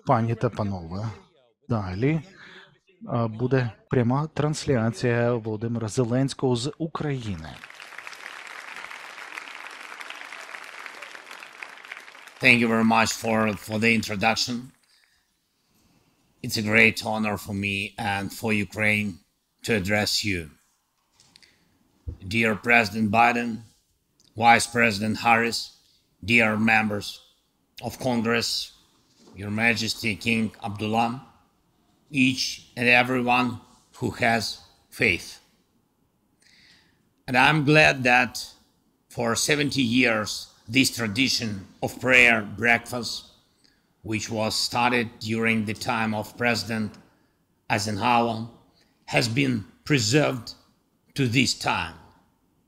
Пані та панове, далі буде пряма трансляція Володимира Зеленського з України. Thank you very much for the introduction. It's a great honor for me and for Ukraine to address you. Dear President Biden, Vice President Harris, dear members of Congress, Your Majesty King Abdullah, each and everyone who has faith. And I'm glad that for 70 years, this tradition of prayer breakfast, which was started during the time of President Eisenhower, has been preserved to this time.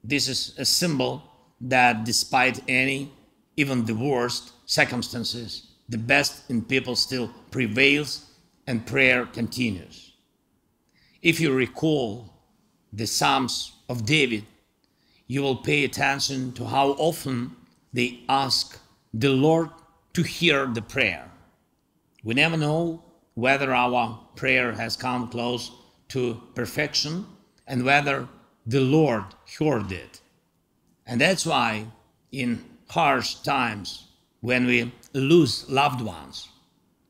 This is a symbol that despite any, even the worst circumstances, the best in people still prevails and prayer continues. If you recall the Psalms of David, you will pay attention to how often they ask the Lord to hear the prayer. We never know whether our prayer has come close to perfection and whether the Lord heard it. And that's why in harsh times, when we lose loved ones,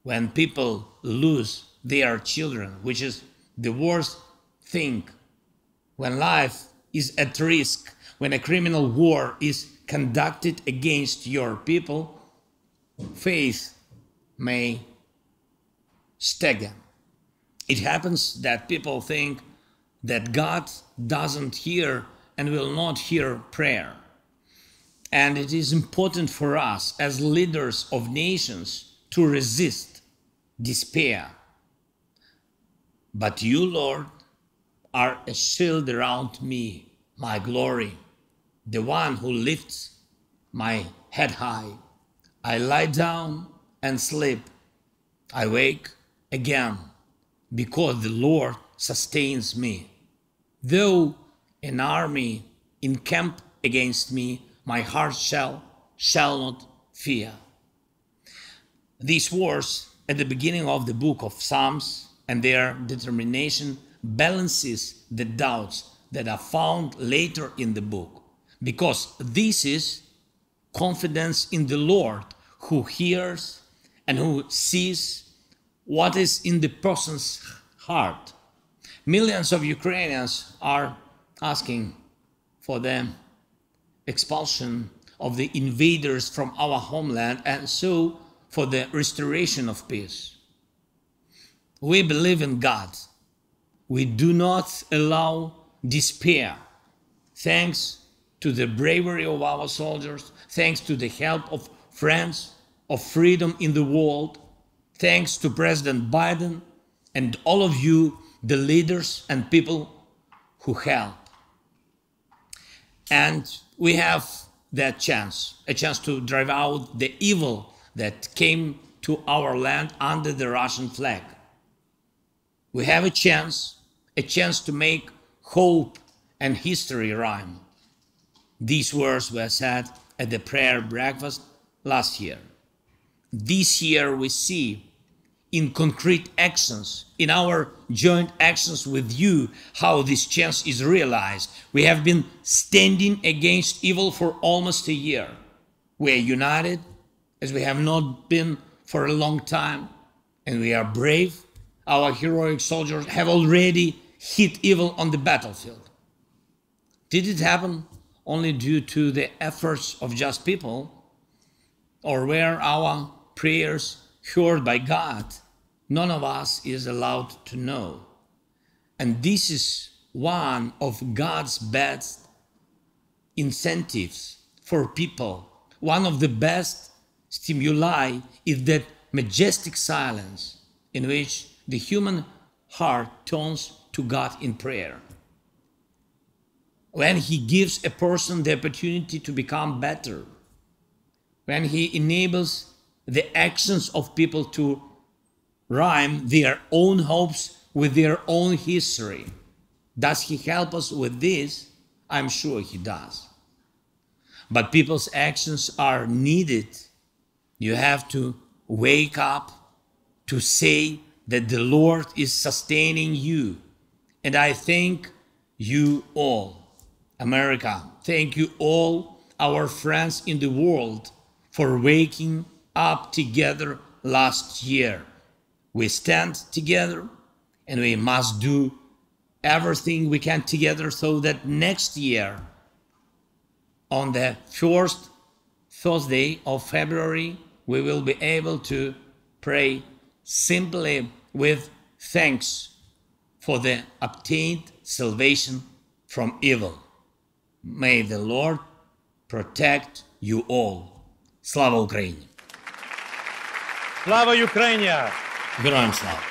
when people lose their children, which is the worst thing, when life is at risk, when a criminal war is conducted against your people, faith may stagger. It happens that people think that God doesn't hear and will not hear prayer. And it is important for us as leaders of nations to resist despair. But you, Lord, are a shield around me, my glory, the one who lifts my head high. I lie down and sleep. I wake again because the Lord sustains me. Though an army encamp against me, my heart shall not fear. These words at the beginning of the book of Psalms and their determination balances the doubts that are found later in the book, because this is confidence in the Lord who hears and who sees what is in the person's heart. Millions of Ukrainians are asking for the expulsion of the invaders from our homeland and so for the restoration of peace. We believe in God. We do not allow despair. Thanks to the bravery of our soldiers, thanks to the help of friends of freedom in the world, thanks to President Biden and all of you, the leaders and people who help. And we have that chance, a chance to drive out the evil that came to our land under the Russian flag. We have a chance to make hope and history rhyme. These words were said at the prayer breakfast last year. This year we see in concrete actions, in our joint actions with you, how this chance is realized. We have been standing against evil for almost a year. We are united as we have not been for a long time, and we are brave. Our heroic soldiers have already hit evil on the battlefield. Did it happen only due to the efforts of just people, or were our prayers heard by God? None of us is allowed to know. And this is one of God's best incentives for people. One of the best stimuli is that majestic silence in which the human heart turns to God in prayer. When He gives a person the opportunity to become better, when He enables the actions of people to rhyme their own hopes with their own history. Does He help us with this? I'm sure He does. But people's actions are needed. You have to wake up to say that the Lord is sustaining you. And I thank you all, America, thank you all, our friends in the world, for waking up together last year. We stand together and we must do everything we can together so that next year, on the first Thursday of February, we will be able to pray simply with thanks for the obtained salvation from evil. May the Lord protect you all. Слава Україні! Слава Україні! Героям слава!